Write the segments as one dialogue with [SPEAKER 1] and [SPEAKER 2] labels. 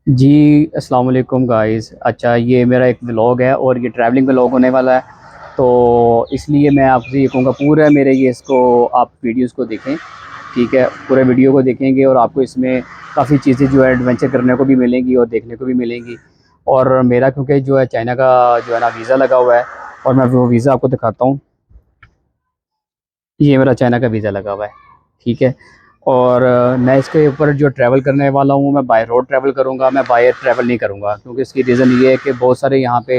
[SPEAKER 1] जी, अस्सलाम वालेकुम गाइस। अच्छा, ये मेरा एक व्लॉग है और ये ट्रैवलिंग व्लॉग होने वाला है। तो इसलिए मैं आपसे ये कहूँगा पूरा मेरे ये इसको आप वीडियोस को देखें, ठीक है? पूरे वीडियो को देखेंगे और आपको इसमें काफ़ी चीज़ें जो है एडवेंचर करने को भी मिलेंगी और देखने को भी मिलेंगी। और मेरा क्योंकि जो है चाइना का जो है ना वीज़ा लगा हुआ है और मैं वो वीज़ा आपको दिखाता हूँ। ये मेरा चाइना का वीज़ा लगा हुआ है, ठीक है? और मैं इसके ऊपर जो ट्रैवल करने वाला हूँ, मैं बाय रोड ट्रैवल करूँगा, मैं बाय एयर ट्रैवल नहीं करूँगा, क्योंकि इसकी रीज़न ये है कि बहुत सारे यहाँ पे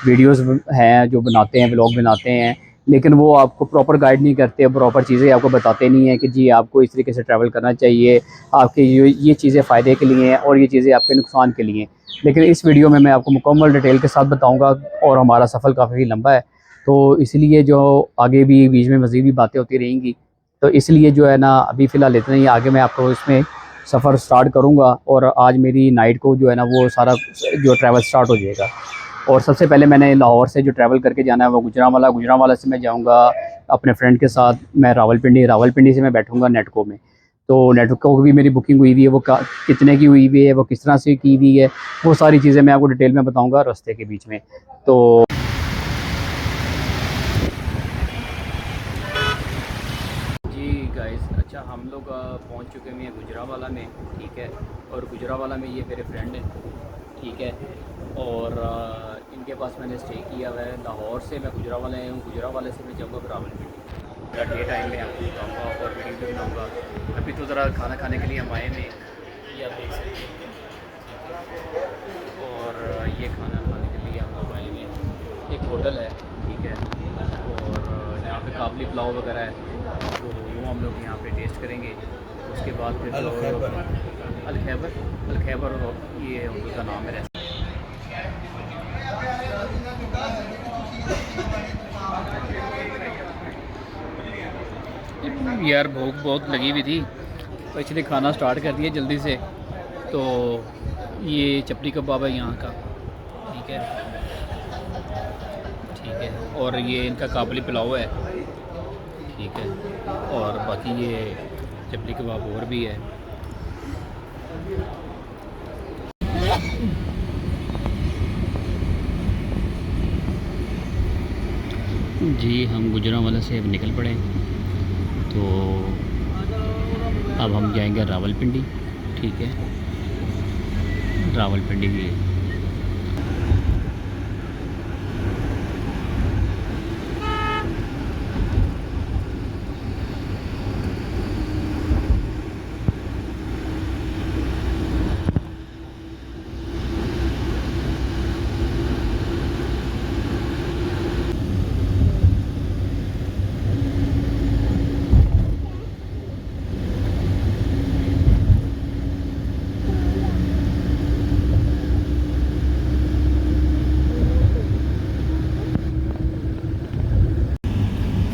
[SPEAKER 1] वीडियोज़ हैं जो बनाते हैं, व्लॉग बनाते हैं, लेकिन वो आपको प्रॉपर गाइड नहीं करते, प्रॉपर चीज़ें आपको बताते नहीं हैं कि जी आपको इस तरीके से ट्रैवल करना चाहिए, आपके ये चीज़ें फ़ायदे के लिए हैं और ये चीज़ें आपके नुकसान के लिए हैं। लेकिन इस वीडियो में मैं आपको मुकम्मल डिटेल के साथ बताऊँगा और हमारा सफ़र काफ़ी लंबा है, तो इसलिए जो आगे भी बीच में मज़ीद भी बातें होती रहेंगी। तो इसलिए जो है ना अभी फ़िलहाल इतना ही, आगे मैं आपको इसमें सफ़र स्टार्ट करूँगा और आज मेरी नाइट को जो है ना वो सारा जो ट्रैवल स्टार्ट हो जाएगा। और सबसे पहले मैंने लाहौर से जो ट्रैवल करके जाना है वो गुजरांवाला, गुजरांवाला से मैं जाऊँगा अपने फ्रेंड के साथ, मैं रावलपिंडी, रावलपिंडी से मैं बैठूँगा नेटको में। तो नेटको की भी मेरी बुकिंग हुई हुई है, वो कितने की हुई हुई है, वो किस तरह से की हुई है, वो सारी चीज़ें मैं आपको डिटेल में बताऊँगा रास्ते के बीच में। तो जी गाइस, अच्छा हम लोग पहुंच चुके हैं गुजरांवाला में, ठीक है? और गुजरांवाला में ये मेरे फ्रेंड हैं, ठीक है? और इनके पास मैंने स्टे किया हुआ है। लाहौर से मैं गुजरांवाला आया हूँ, गुजरांवाले से मैं जाऊँगा रावलपिंडी। मेरा डे टाइम में आपको बताऊँगा और वीडियो भी बनाऊँगा। अभी तो ज़रा खाना खाने के लिए हम आए हैं, ये आप देख सकते हैं। और ये खाना खाने के लिए हम लोग आए हुए हैं, एक होटल है, ठीक है? और यहाँ पे काबली पुलाव वगैरह है, तो वो हम लोग यहाँ पे टेस्ट करेंगे। उसके बाद फिर
[SPEAKER 2] अल खैबर।
[SPEAKER 1] अल खैबर, अल खैबर ये होटल का नाम है। यार भूख बहुत लगी हुई थी, तो इसलिए खाना स्टार्ट कर दिया जल्दी से। तो ये चपली कबाब है यहाँ का, ठीक है? ठीक है। और ये इनका काबली पुलाव है, ठीक है? और बाकी ये चपली कबाब और भी है। जी हम गुजरांवाला से अब निकल पड़े, तो अब हम जाएंगे रावलपिंडी, ठीक है? रावलपिंडी की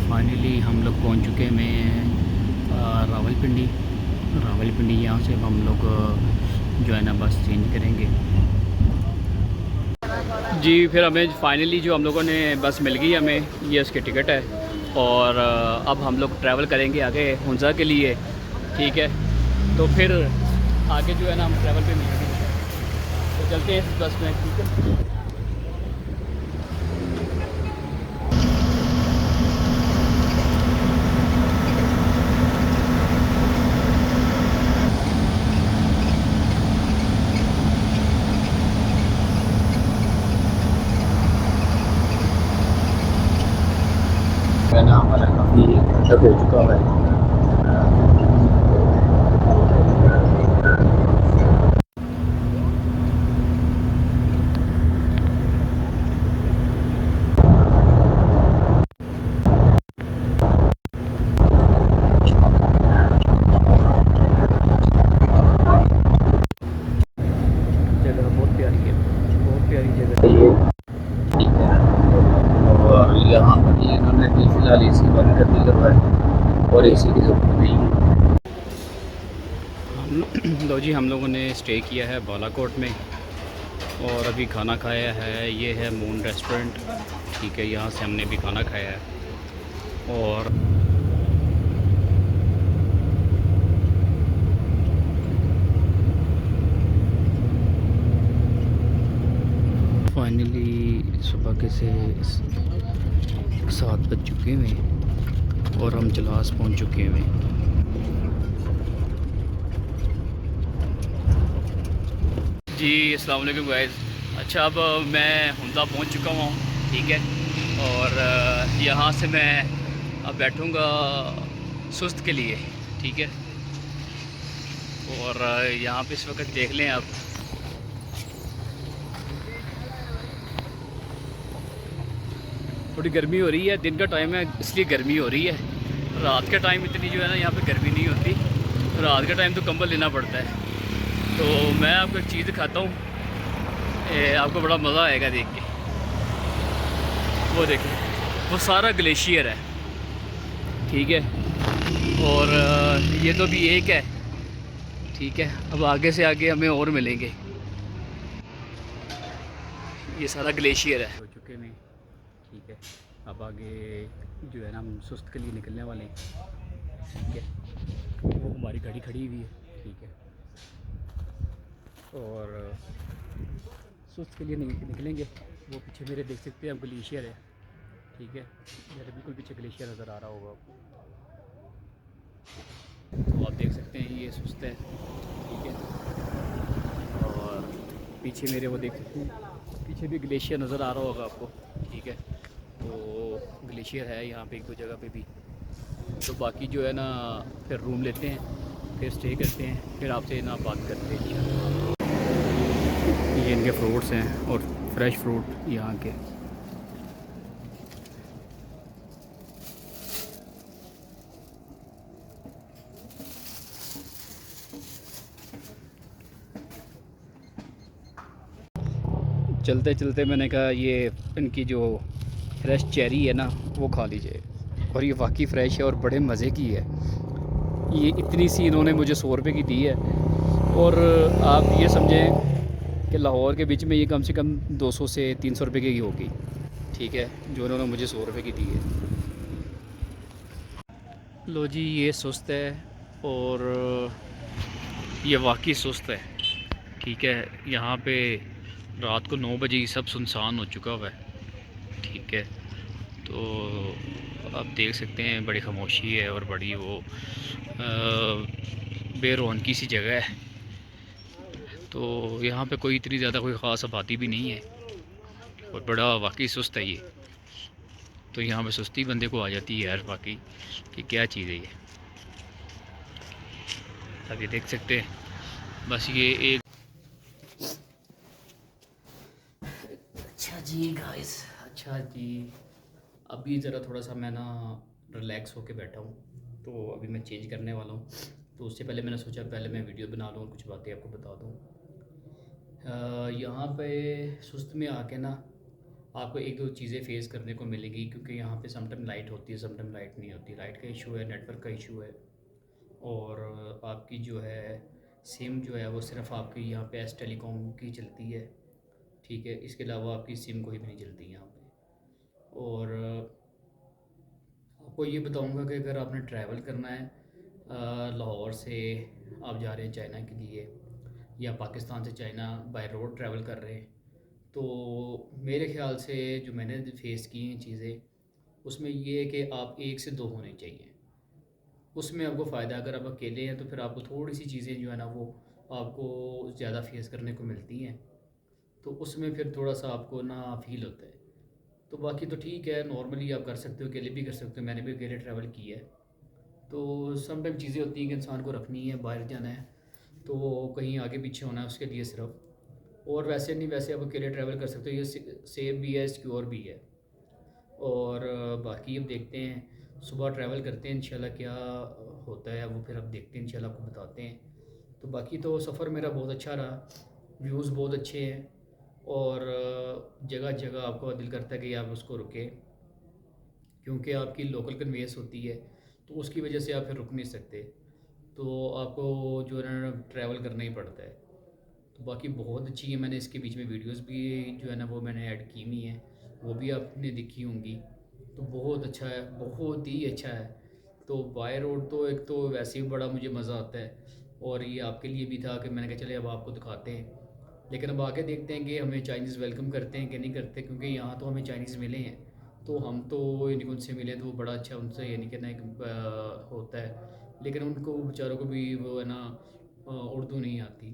[SPEAKER 1] फाइनली हम लोग पहुंच चुके हैं रावलपिंडी। रावलपिंडी यहाँ से अब हम लोग जो है ना बस चेंज करेंगे। जी फिर हमें फाइनली जो हम लोगों ने बस मिल गई हमें, ये उसकी टिकट है। और अब हम लोग ट्रैवल करेंगे आगे हुंज़ा के लिए, ठीक है? तो फिर आगे जो है ना हम ट्रैवल पे मिलेंगे, तो चलते हैं इस बस में, ठीक है? हमारा काफ़ी घंटा हो चुका है। जगह बहुत प्यारी है, बहुत प्यारी जगह है ये, ठीक है? और यहाँ पर ये इन्होंने भी फ़िलहाल एसी बंद कर दिया हुआ है और एसी की ज़रूरत नहीं है। लो जी, हम लोगों ने स्टे किया है बालाकोट में और अभी खाना खाया है। ये है मून रेस्टोरेंट, ठीक है? यहाँ से हमने भी खाना खाया है। और सुबह के से 7 बज चुके हैं और हम जलास पहुंच चुके हैं। जी अस्सलाम वालेकुम गाइस। अच्छा अब मैं हुंदा पहुंच चुका हूँ, ठीक है। और यहाँ से मैं अब बैठूँगा सुस्त के लिए, ठीक है। और यहाँ पे इस वक्त देख लें आप, थोड़ी गर्मी हो रही है। दिन का टाइम है इसलिए गर्मी हो रही है। रात के टाइम इतनी जो है ना यहाँ पे गर्मी नहीं होती। रात के टाइम तो कंबल लेना पड़ता है। तो मैं आपको एक चीज़ दिखाता हूँ, आपको बड़ा मज़ा आएगा देख के। वो देखें, वो सारा ग्लेशियर है, ठीक है। और ये तो भी एक है, ठीक है। अब आगे से आगे हमें और मिलेंगे। ये सारा ग्लेशियर है। हो चुके हैं, ठीक है। अब आगे जो है ना हम सुस्त के लिए निकलने वाले हैं, ठीक है। वो हमारी गाड़ी खड़ी हुई है, ठीक है। और सुस्त के लिए निकलेंगे। वो पीछे मेरे देख सकते हैं आप, ग्लेशियर है, ठीक है। मेरे बिल्कुल पीछे ग्लेशियर नज़र आ रहा होगा आपको। तो आप देख सकते हैं ये सुस्त है, ठीक है। और पीछे मेरे वो देख सकते हैं, पीछे भी ग्लेशियर नज़र आ रहा होगा आपको, ठीक है। तो ग्लेशियर है यहाँ पे एक दो जगह पे भी। तो बाकी जो है ना फिर रूम लेते हैं, फिर स्टे करते हैं, फिर आपसे ना बात करते हैं इंशाल्लाह। ये इनके फ्रूट्स हैं और फ्रेश फ्रूट यहाँ के। चलते चलते मैंने कहा ये इनकी जो फ्रेश चेरी है ना वो खा लीजिए। और ये वाकई फ़्रेश है और बड़े मज़े की है। ये इतनी सी इन्होंने मुझे 100 रुपये की दी है। और आप ये समझें कि लाहौर के बीच में ये कम से कम 200 से 300 रुपये की होगी, ठीक है, जो इन्होंने मुझे 100 रुपये की दी है। लो जी, ये सुस्त है और ये वाकई सुस्त है, ठीक है। यहाँ पे रात को 9 बजे ही सब सुनसान हो चुका हुआ है, ठीक है। तो आप देख सकते हैं बड़ी खामोशी है और बड़ी वो बेरौनकी सी जगह है। तो यहाँ पे कोई इतनी ज़्यादा कोई ख़ास आबादी भी नहीं है और बड़ा वाकई सुस्त है ये। तो यहाँ पे सुस्ती बंदे को आ जाती है यार वाकई, कि क्या चीज़ है ये। आप ये देख सकते हैं, बस ये एक। अच्छा जी गाइस, अच्छा जी, अभी ज़रा थोड़ा सा मैं ना रिलैक्स होके बैठा हूँ। तो अभी मैं चेंज करने वाला हूँ। तो उससे पहले मैंने सोचा पहले मैं वीडियो बना लूँ और कुछ बातें आपको बता दूँ। यहाँ पे सुस्त में आके ना आपको एक दो चीज़ें फ़ेस करने को मिलेगी, क्योंकि यहाँ पे समटाइम लाइट होती है, समटाइम लाइट नहीं होती। लाइट का इशू है, नेटवर्क का इशू है। और आपकी जो है सिम जो है वो सिर्फ आपकी यहाँ पे एस टेलीकॉम की चलती है, ठीक है। इसके अलावा आपकी सिम कोई भी नहीं चलती यहाँ पे। और आपको ये बताऊंगा कि अगर आपने ट्रैवल करना है लाहौर से, आप जा रहे हैं चाइना के लिए, या पाकिस्तान से चाइना बाय रोड ट्रैवल कर रहे हैं, तो मेरे ख़्याल से जो मैंने फेस की हैं चीज़ें, उसमें ये है कि आप एक से दो होने चाहिए। उसमें आपको फ़ायदा, अगर आप अकेले हैं तो फिर आपको थोड़ी सी चीज़ें जो है ना वो आपको ज़्यादा फेस करने को मिलती हैं। तो उसमें फिर थोड़ा सा आपको ना फ़ील होता है। तो बाकी तो ठीक है, नॉर्मली आप कर सकते हो, अकेले भी कर सकते हो। मैंने भी अकेले ट्रैवल किया है। तो सम टाइम चीज़ें होती हैं कि इंसान को रखनी है, बाहर जाना है तो कहीं आगे पीछे होना है उसके लिए सिर्फ। और वैसे नहीं, वैसे आप अकेले ट्रैवल कर सकते हो। ये सेफ भी है, सिक्योर भी है। और बाकी अब देखते हैं, सुबह ट्रैवल करते हैं इंशाल्लाह, क्या होता है वो फिर अब देखते हैं इंशाल्लाह, आपको बताते हैं। तो बाकी तो सफ़र मेरा बहुत अच्छा रहा, व्यूज़ बहुत अच्छे हैं। और जगह जगह आपका दिल करता है कि आप उसको रुकें, क्योंकि आपकी लोकल कन्वेंस होती है तो उसकी वजह से आप फिर रुक नहीं सकते। तो आपको जो है ना ट्रैवल करना ही पड़ता है। तो बाकी बहुत अच्छी है, मैंने इसके बीच में वीडियोस भी जो है ना वो मैंने ऐड की हुई हैं, वो भी आपने देखी होंगी। तो बहुत अच्छा है, बहुत ही अच्छा है। तो बाय रोड तो एक तो वैसे ही बड़ा मुझे मज़ा आता है, और ये आपके लिए भी था कि मैंने कहा चले अब आपको दिखाते हैं। लेकिन अब आगे देखते हैं कि हमें चाइनीज़ वेलकम करते हैं कि नहीं करते, क्योंकि यहाँ तो हमें चाइनीज़ मिले हैं। तो हम तो यानी कि उनसे मिले तो वो बड़ा अच्छा उनसे यानी कि ना एक होता है, लेकिन उनको बेचारों को भी वो है ना उर्दू नहीं आती,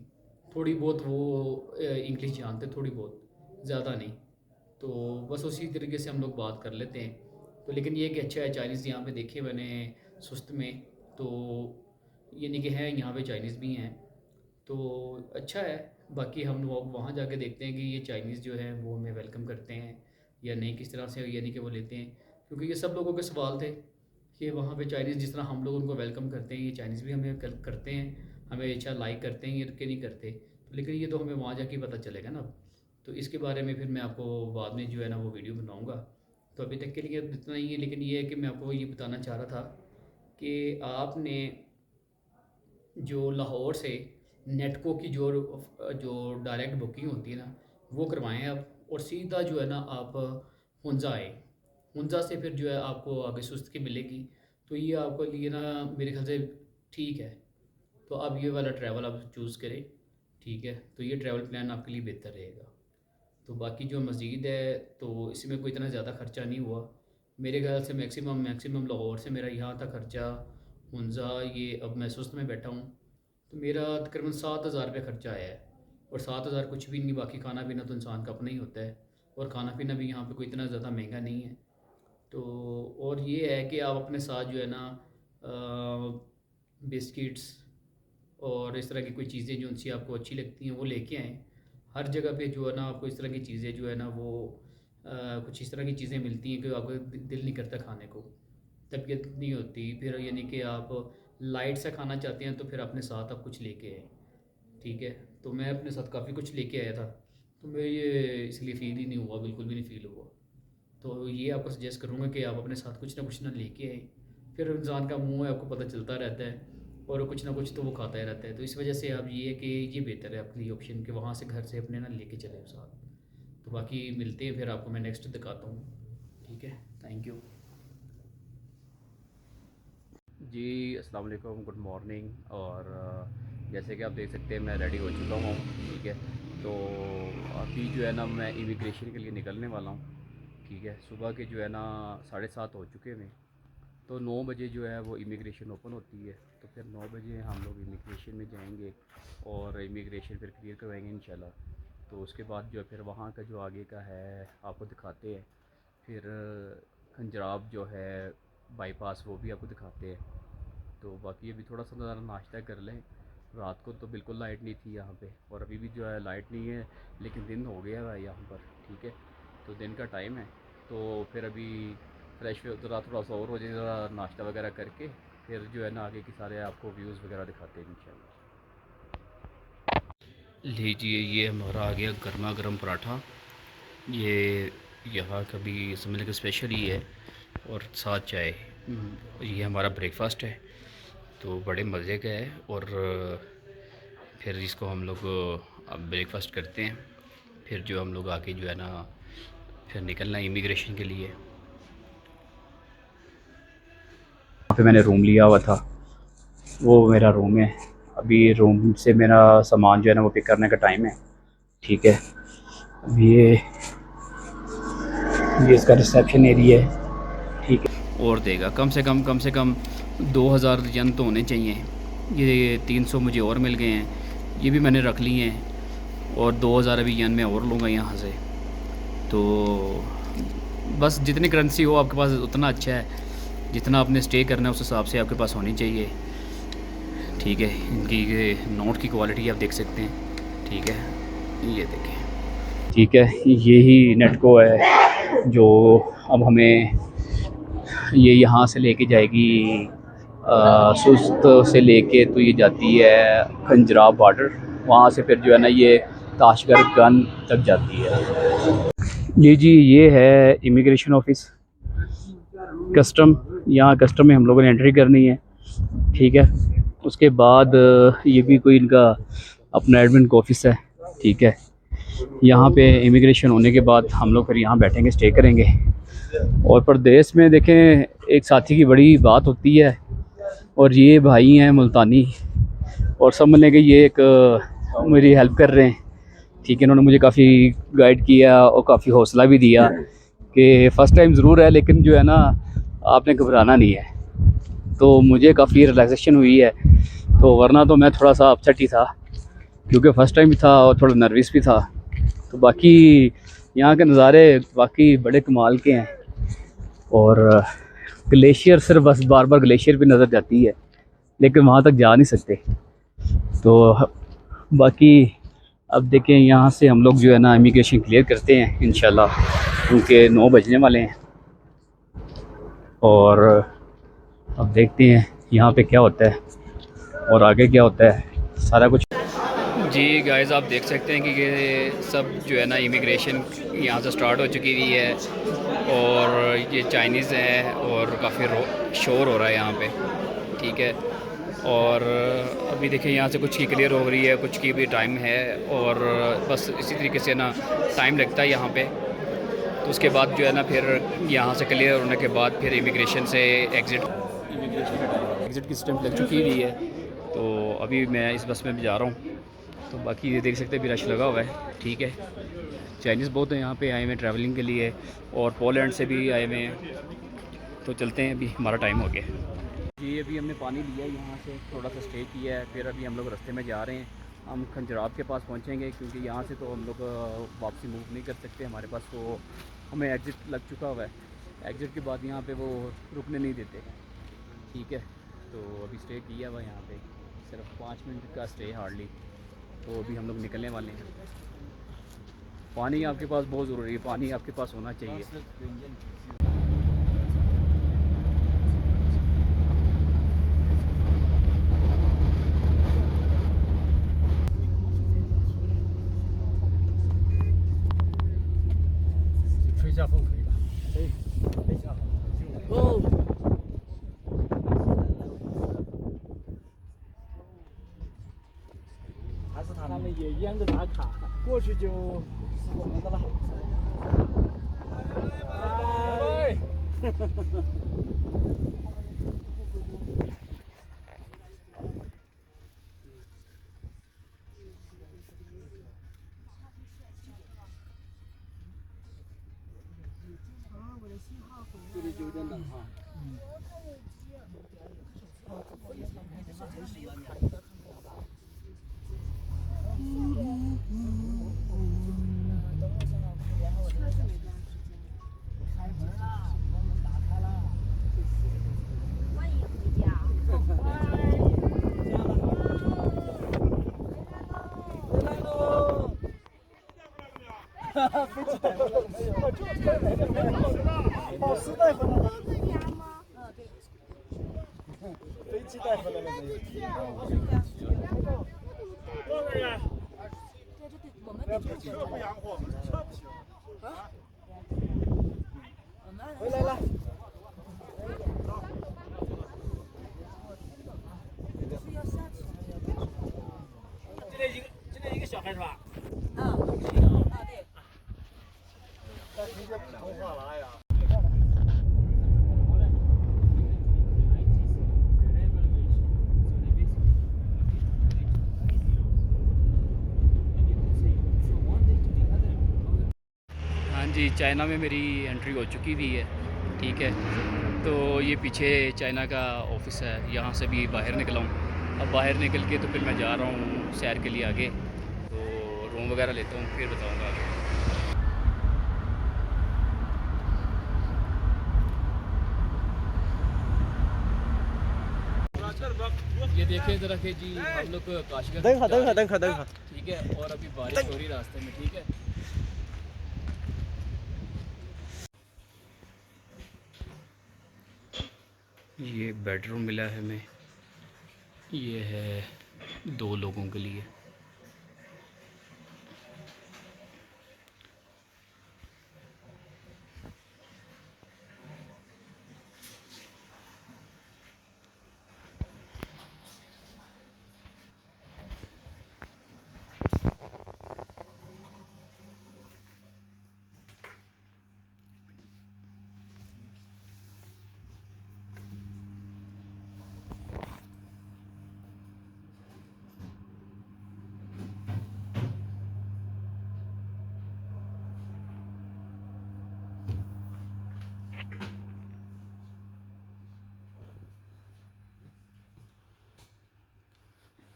[SPEAKER 1] थोड़ी बहुत वो इंग्लिश जानते थोड़ी बहुत, ज़्यादा नहीं। तो बस उसी तरीके से हम लोग बात कर लेते हैं। तो लेकिन ये कि अच्छा है चाइनीज़ यहाँ पे देखे मैंने सुस्त में, तो यानी कि है यहाँ पे चाइनीज़ भी हैं, तो अच्छा है। बाकी हम लोग वहाँ जाके देखते हैं कि ये चाइनीज़ जो है वो हमें वेलकम करते हैं या नहीं, किस तरह से यानी कि वो लेते हैं, क्योंकि ये सब लोगों के सवाल थे कि वहाँ पे चाइनीज़ जिस तरह हम लोग उनको वेलकम करते हैं, ये चाइनीज़ भी हमें करते हैं, हमें अच्छा लाइक करते हैं ये कि नहीं करते। तो लेकिन ये तो हमें वहाँ जाके पता चलेगा ना। तो इसके बारे में फिर मैं आपको बाद में जो है ना वो वीडियो बनाऊँगा। तो अभी तक के लिए इतना ही है, लेकिन ये है कि मैं आपको ये बताना चाह रहा था कि आपने जो लाहौर से नेटको की जो जो डायरेक्ट बुकिंग होती है ना वो करवाएं आप, और सीधा जो है ना आप हुंज़ा आए। हुंज़ा से फिर जो है आपको आगे सुस्त की मिलेगी, तो ये आपके लिए ना मेरे ख्याल से ठीक है। तो आप ये वाला ट्रैवल आप चूज़ करें, ठीक है। तो ये ट्रैवल प्लान आपके लिए बेहतर रहेगा। तो बाकी जो मस्जिद है तो इसमें कोई इतना ज़्यादा ख़र्चा नहीं हुआ मेरे ख्याल से। मैक्सिमम लाहौर से मेरा यहाँ तक ख़र्चा हुंज़ा, ये अब मैं सुस्त में बैठा हूँ, तो मेरा तकरीबन 7,000 रुपये ख़र्चा आया है। और 7,000 कुछ भी नहीं, बाकी खाना पीना तो इंसान का अपना ही होता है, और खाना पीना भी यहाँ पे कोई इतना ज़्यादा महंगा नहीं है। तो और ये है कि आप अपने साथ जो है ना बिस्किट्स और इस तरह की कोई चीज़ें जो उनसे आपको अच्छी लगती हैं वो लेके आएँ। हर जगह पे जो है ना आपको इस तरह की चीज़ें जो है ना वो कुछ इस तरह की चीज़ें मिलती हैं कि आपको दिल नहीं करता खाने को, तबीयत नहीं होती। फिर यानी कि आप लाइट सा खाना चाहते हैं तो फिर अपने साथ आप कुछ लेके आए, ठीक है। तो मैं अपने साथ काफ़ी कुछ लेके आया था, तो मैं ये इसलिए फ़ील ही नहीं हुआ, बिल्कुल भी नहीं फ़ील हुआ। तो ये आपको सजेस्ट करूँगा कि आप अपने साथ कुछ ना लेके आए। फिर इंसान का मुंह है आपको पता चलता रहता है, और कुछ ना कुछ तो वो खाता ही रहता है। तो इस वजह से आप ये है कि ये बेहतर है आपके लिए ऑप्शन कि वहाँ से घर से अपने ना लेके चले साथ। तो बाकी मिलते हैं फिर, आपको मैं नेक्स्ट दिखाता हूँ, ठीक है। थैंक यू जी, अस्सलाम वालेकुम, गुड मॉर्निंग। और जैसे कि आप देख सकते हैं मैं रेडी हो चुका हूँ, ठीक है। तो अभी जो है ना मैं इमिग्रेशन के लिए निकलने वाला हूँ, ठीक है। सुबह के जो है ना 7:30 हो चुके हैं, तो 9 बजे जो है वो इमिग्रेशन ओपन होती है। तो फिर 9 बजे हम लोग इमिग्रेशन में जाएंगे और इमिग्रेशन फिर क्लियर करवाएंगे इंशाल्लाह। तो उसके बाद जो है फिर वहाँ का जो आगे का है आपको दिखाते हैं। फिर खंजराब जो है बाईपास वो भी आपको दिखाते हैं। तो बाकी अभी थोड़ा सा ज़रा नाश्ता कर लें। रात को तो बिल्कुल लाइट नहीं थी यहाँ पे, और अभी भी जो है लाइट नहीं है, लेकिन दिन हो गया है यहाँ पर, ठीक है। तो दिन का टाइम है, तो फिर अभी फ्रेश थोड़ा थोड़ा सा और हो जाए, ज़रा नाश्ता वगैरह करके फिर जो है ना आगे के सारे आपको व्यूज़ वगैरह दिखाते हैं इंशाल्लाह। लीजिए, ये हमारा आ गया गर्मा गर्म पराठा। ये यहाँ का भी समझ के स्पेशल ही है, और साथ चाय। ये हमारा ब्रेकफास्ट है, तो बड़े मज़े का है। और फिर इसको हम लोग अब ब्रेकफास्ट करते हैं, फिर जो हम लोग आके जो है ना फिर निकलना है इमिग्रेशन के लिए। वहाँ पे मैंने रूम लिया हुआ था, वो मेरा रूम है। अभी रूम से मेरा सामान जो है ना वो पिक करने का टाइम है, ठीक है। अब ये इसका रिसेप्शन एरिया है, ठीक है। और देगा कम से कम 2,000 यन तो होने चाहिए। ये 300 मुझे और मिल गए हैं, ये भी मैंने रख लिए हैं, और 2,000 अभी यन मैं और लूँगा यहाँ से। तो बस जितनी करेंसी हो आपके पास उतना अच्छा है, जितना आपने स्टे करना है उस हिसाब से आपके पास होनी चाहिए, ठीक है। इनकी नोट की क्वालिटी आप देख सकते हैं, ठीक है। ये देखें, ठीक है। यही नेटको है जो अब हमें ये यहाँ से लेके जाएगी, सुस्त से लेके तो ये जाती है खंजराब बॉर्डर। वहाँ से फिर जो है ना ये ताशगढ़ गन तक जाती है। जी, ये है इमिग्रेशन ऑफिस, कस्टम। यहाँ कस्टम में हम लोगों ने एंट्री करनी है, ठीक है। उसके बाद ये भी कोई इनका अपना एडमिन का ऑफिस है, ठीक है। यहाँ पे इमिग्रेशन होने के बाद हम लोग फिर यहाँ बैठेंगे, स्टे करेंगे। और प्रदेश में देखें एक साथी की बड़ी बात होती है, और ये भाई हैं मुल्तानी, और समझ लें कि ये एक मेरी हेल्प कर रहे हैं। ठीक है, इन्होंने मुझे काफ़ी गाइड किया और काफ़ी हौसला भी दिया कि फ़र्स्ट टाइम ज़रूर है, लेकिन जो है ना, आपने घबराना नहीं है। तो मुझे काफ़ी रिलैक्सेशन हुई है। तो वरना तो मैं थोड़ा सा अपसेट ही था, क्योंकि फ़र्स्ट टाइम भी था और थोड़ा नर्वस भी था। तो बाकी यहाँ के नज़ारे वाकई बड़े कमाल के हैं। और ग्लेशियर सिर्फ बस बार बार ग्लेशियर भी नज़र जाती है, लेकिन वहाँ तक जा नहीं सकते। तो बाकी अब देखें, यहाँ से हम लोग जो है ना इमिग्रेशन क्लियर करते हैं इंशाल्लाह, क्योंकि 9 बजने वाले हैं। और अब देखते हैं यहाँ पे क्या होता है और आगे क्या होता है, सारा कुछ। जी गाइस, आप देख सकते हैं कि ये सब जो है ना इमिग्रेशन यहाँ से स्टार्ट हो चुकी हुई है। और ये चाइनीज़ हैं और काफ़ी शोर हो रहा है यहाँ पे, ठीक है। और अभी देखें, यहाँ से कुछ की क्लियर हो रही है, कुछ की भी टाइम है। और बस इसी तरीके से ना टाइम लगता है यहाँ पे। तो उसके बाद जो है ना, फिर यहाँ से क्लियर होने के बाद फिर इमिग्रेशन से एग्ज़िट की स्टैंप लग चुकी हुई है। तो अभी मैं इस बस में भी जा रहा हूँ। तो बाकी ये देख सकते हैं, भी रश लगा हुआ है, ठीक है। चाइनीज़ बहुत हैं यहाँ पे आए हुए हैं ट्रैवलिंग के लिए, और पोलैंड से भी आए हुए हैं। तो चलते हैं, अभी हमारा टाइम हो गया जी। अभी हमने पानी लिया है, यहाँ से थोड़ा सा स्टे किया है, फिर अभी हम लोग रास्ते में जा रहे हैं। हम खंजराब के पास पहुँचेंगे, क्योंकि यहाँ से तो हम लोग वापसी मूव नहीं कर सकते। हमारे पास तो हमें एग्ज़िट लग चुका हुआ है। एग्ज़िट के बाद यहाँ पे वो रुकने नहीं देते, ठीक है। तो अभी स्टे किया हुआ यहाँ पे, सिर्फ 5 मिनट का स्टे हार्डली। तो अभी हम लोग निकलने वाले हैं। पानी आपके पास बहुत ज़रूरी है, पानी आपके पास होना चाहिए। हाँ जी, चाइना में मेरी एंट्री हो चुकी हुई है, ठीक है। तो ये पीछे चाइना का ऑफिस है, यहाँ से भी बाहर निकला हूँ। अब बाहर निकल के तो फिर मैं जा रहा हूँ सैर के लिए आगे। तो रूम वगैरह लेता हूँ, फिर बताऊँगा आगे। ये देखें ज़रा कि जी, हम लोग काशगढ़ ठीक है, और अभी बारिश हो रही रास्ते में, ठीक है। ये बेडरूम मिला है हमें, ये है 2 लोगों के लिए।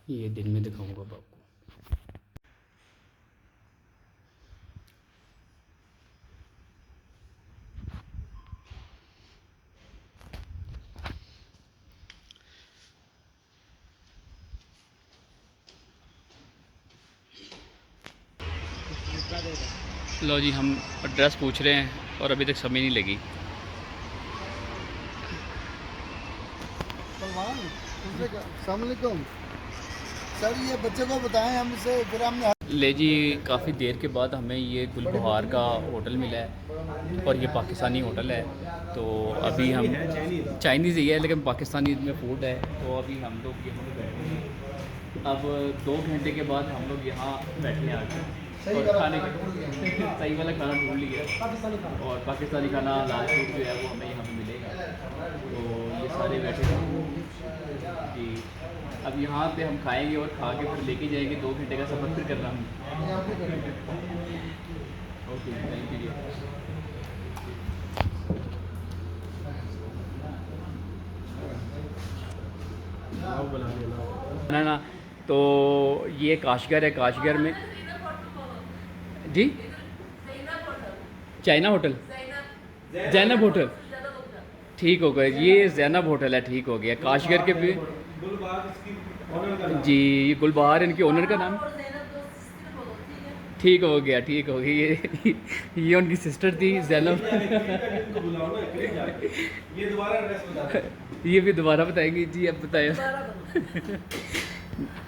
[SPEAKER 1] ये दिन में दिखाऊंगा अब आपको। लो जी, हम एड्रेस पूछ रहे हैं और अभी तक समझ नहीं लगी।
[SPEAKER 2] अस्सलामुअलैकुम सर, ये बच्चे को बताएं हमसे, फिर हमने
[SPEAKER 1] ले जी, काफ़ी देर के बाद हमें ये गुलबहार का होटल मिला है और ये पाकिस्तानी होटल है। तो अभी हम चाइनीज़ ही है लेकिन पाकिस्तानी में फूड है। तो अभी हम लोग यहाँ पे बैठे हैं। अब 2 घंटे के बाद हम लोग यहाँ बैठे हैं आके और खाने सही वाला खाना ढूंढ लिया और पाकिस्तानी खाना लाल फूड जो है वो हमें यहाँ पे मिलेगा। तो ये सारे बैठे हैं जी। अब यहाँ पे हम खाएंगे और खा के फिर लेके जाएंगे। 2 घंटे का सफ़र फिर करना हम। Okay, thank you. ना तो ये काशगर है। काशगर में जी चाइना होटल, जैनब होटल, ठीक हो गया। ये जैनब होटल है, ठीक हो गया। काशगर के भी जी, ये गुलबहार इनके ओनर का नाम, ठीक हो गया, ठीक हो गया। ये उनकी सिस्टर थी जैनब। ये भी दोबारा बताएंगे जी, अब बताया।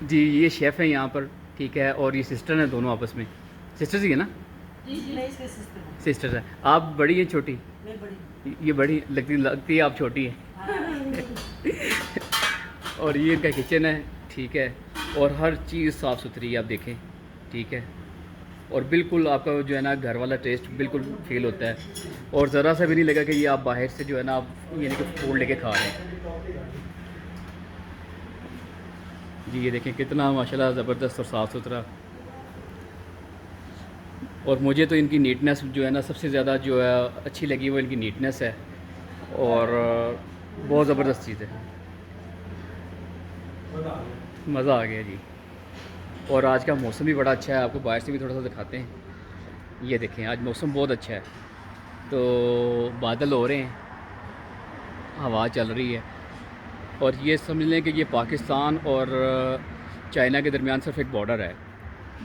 [SPEAKER 1] जी, ये शेफ़ है यहाँ पर, ठीक है। और ये सिस्टर हैं दोनों आपस में, सिस्टर्स ही है ना? सिस्टर्स है। आप बड़ी हैं छोटी? ये बड़ी लगती है, आप छोटी है। और ये इनका किचन है, ठीक है। और हर चीज़ साफ़ सुथरी है, आप देखें, ठीक है। और बिल्कुल आपका जो है ना घर वाला टेस्ट बिल्कुल फील होता है और ज़रा सा भी नहीं लगा कि ये आप बाहर से जो है ना आप यानी कि फूड लेके खा रहे हैं। जी, ये देखें कितना माशाल्लाह ज़बरदस्त और साफ़ सुथरा। और मुझे तो इनकी नीटनेस जो है ना सबसे ज़्यादा जो है अच्छी लगी, वो इनकी नीटनेस है और बहुत ज़बरदस्त चीज़ है। मज़ा आ गया जी। और आज का मौसम भी बड़ा अच्छा है, आपको बाहर से भी थोड़ा सा दिखाते हैं। ये देखें, आज मौसम बहुत अच्छा है। तो बादल हो रहे हैं, हवा चल रही है और ये समझ लें कि ये पाकिस्तान और चाइना के दरमियान सिर्फ एक बॉर्डर है।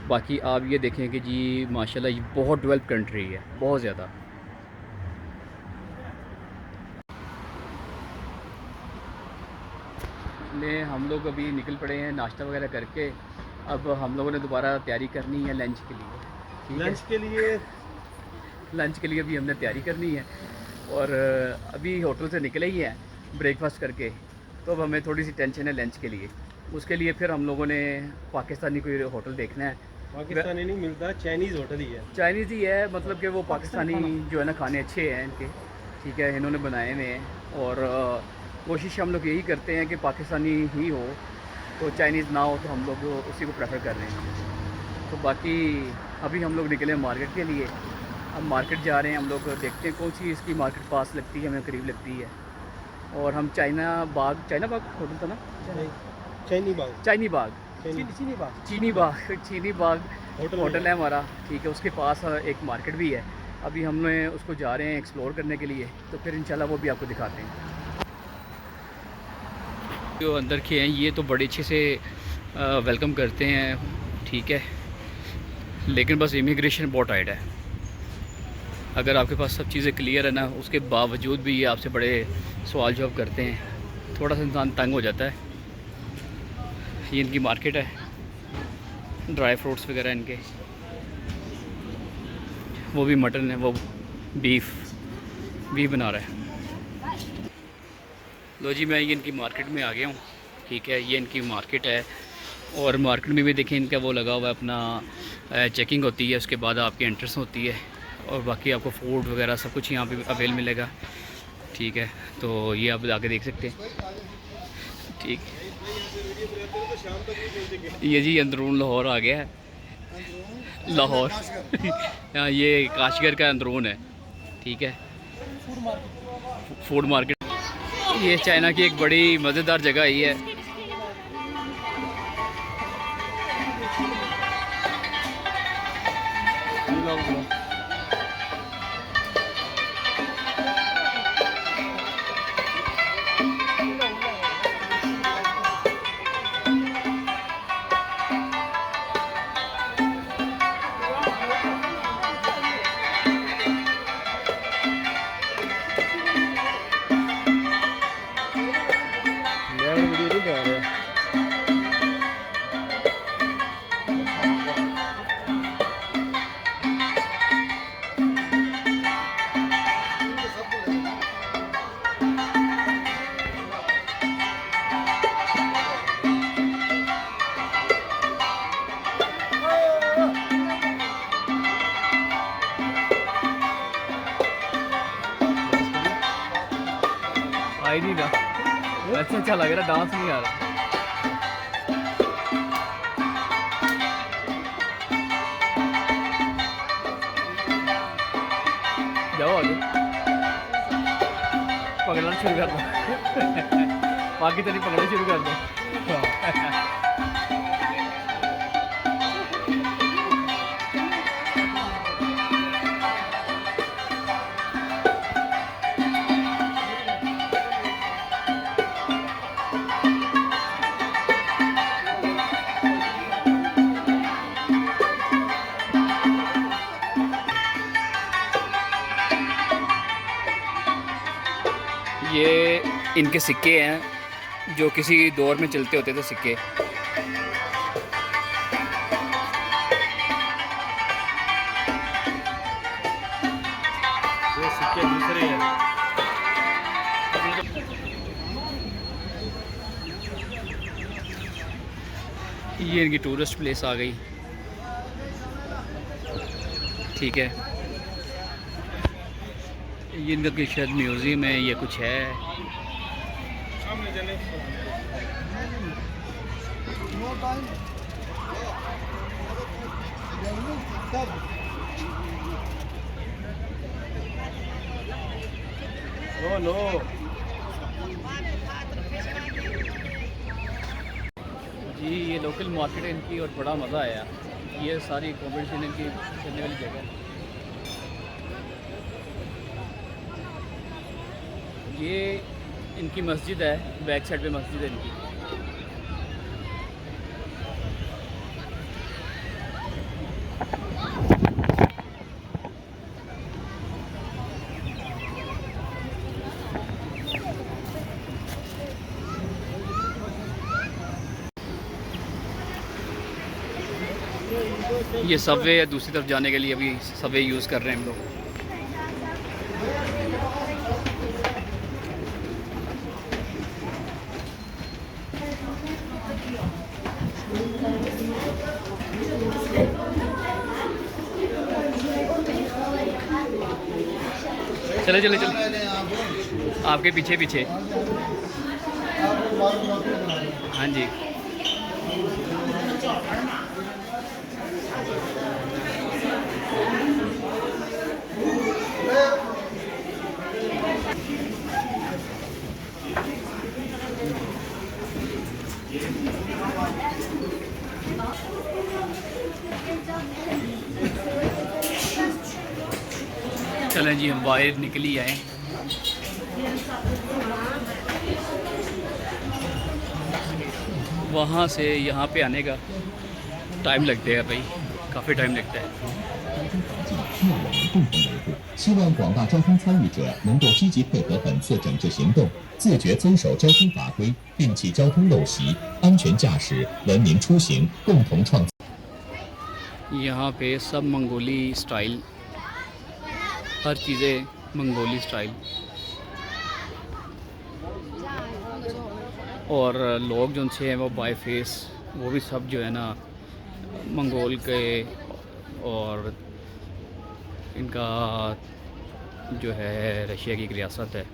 [SPEAKER 1] बाकी आप ये देखें कि जी माशाल्लाह ये बहुत डेवलप कंट्री है, बहुत ज़्यादा। ले हम लोग अभी निकल पड़े हैं नाश्ता वगैरह करके। अब हम लोगों ने दोबारा तैयारी करनी है लंच के लिए, ठीक है? लंच के लिए अभी हमने तैयारी करनी है और अभी होटल से निकले ही हैं ब्रेकफास्ट करके। तो अब हमें थोड़ी सी टेंशन है लंच के लिए। उसके लिए फिर हम लोगों ने पाकिस्तानी कोई होटल देखना है।
[SPEAKER 2] पाकिस्तानी नहीं मिलता, चाइनीज़ होटल ही है।
[SPEAKER 1] चाइनीज़ ही है, मतलब कि वो पाकिस्तानी जो है ना खाने अच्छे हैं इनके, ठीक है, इन्होंने बनाए हुए हैं। और कोशिश हम लोग यही करते हैं कि पाकिस्तानी ही हो, तो चाइनीज़ ना हो तो हम लोग उसी को प्रेफर कर रहे हैं। तो बाकी अभी हम लोग निकले मार्केट के लिए। अब मार्केट जा रहे हैं हम लोग, देखते हैं कौन सी इसकी मार्केट पास लगती है, हमें करीब लगती है। और हम चाइना बाग होटल था ना,
[SPEAKER 2] चाइनी बाग,
[SPEAKER 1] चीनी बाग होटल है हमारा, ठीक है। उसके पास एक मार्केट भी है। अभी हमने उसको जा रहे हैं एक्सप्लोर करने के लिए, तो फिर इंशाल्लाह वो भी आपको दिखाते हैं। जो अंदर के हैं ये तो बड़े अच्छे से वेलकम करते हैं, ठीक है। लेकिन बस इमिग्रेशन बहुत टाइट है। अगर आपके पास सब चीज़ें क्लियर है ना, उसके बावजूद भी ये आपसे बड़े सवाल जवाब करते हैं। थोड़ा सा इंसान तंग हो जाता है। ये इनकी मार्केट है, ड्राई फ्रूट्स वगैरह इनके, वो भी मटन है, वो बीफ बना रहा है। लो जी, मैं ये इनकी मार्केट में आ गया हूँ, ठीक है। ये इनकी मार्केट है और मार्केट में भी देखें इनका वो लगा हुआ है, अपना चेकिंग होती है, उसके बाद आपकी एंट्रेंस होती है और बाकी आपको फूड वगैरह सब कुछ यहाँ पे अवेल मिलेगा, ठीक है। तो ये आप आके देख सकते हैं, ठीक। ये जी अंदरून लाहौर आ गया है, लाहौर। हाँ, ये काशगर का अंदरून है, ठीक है, फूड मार्केट। ये चाइना की एक बड़ी मज़ेदार जगह ही है। ब्लॉग करो। आई नहीं रहा, अच्छा लग रहा, डांस नहीं आ रहा। जाओ आगे, पकड़ना शुरू कर दो। बाकी तेरी पकड़ना शुरू कर दो। ये इनके सिक्के हैं जो किसी दौर में चलते होते थे सिक्के।
[SPEAKER 3] ये सिक्के दूसरे हैं।
[SPEAKER 1] ये इनकी टूरिस्ट प्लेस आ गई, ठीक है। ये इनका कि शायद म्यूज़ियम है, ये कुछ है।
[SPEAKER 2] नो टाइम कब
[SPEAKER 3] नो नो
[SPEAKER 1] जी ये लोकल मार्केट है इनकी और बड़ा मज़ा आया। ये सारी कॉम्पिटिशन इनकी करने वाली जगह है। ये इनकी मस्जिद है, बैक साइड पे मस्जिद है इनकी। ये सबवे है, दूसरी तरफ जाने के लिए अभी सबवे यूज़ कर रहे हैं हम लोग। चले चले चले, आपके पीछे पीछे। हाँ जी। चलें जी, हम बाहर निकल ही आए। वहाँ से यहाँ पे आने का टाइम लगता है भाई, काफ़ी टाइम लगता है।
[SPEAKER 4] 希望广大交通参与者能够积极配合本次整治行动，自觉遵守交通法规，摒弃交通陋习，安全驾驶，文明出行，共同创造。
[SPEAKER 1] यहाँ पे सब मंगोली स्टाइल, हर चीज़ें मंगोली स्टाइल। और लोग जो हैं वो बाय फेस, वो भी सब जो है ना मंगोल के। और इनका जो है रशिया की एक रियासत है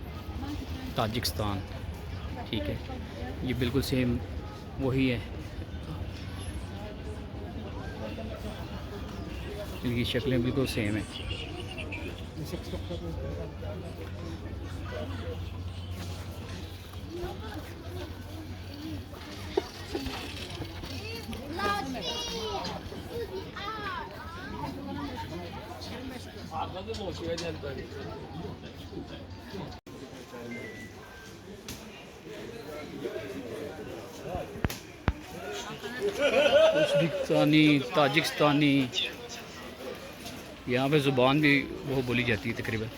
[SPEAKER 1] ताजिकिस्तान, ठीक है। ये बिल्कुल सेम वही है, इनकी शक्लें बिल्कुल सेम है। उज़्बेकिस्तानी, ताजिकिस्तानी, यहाँ पे ज़ुबान भी वो बोली जाती है तकरीबन।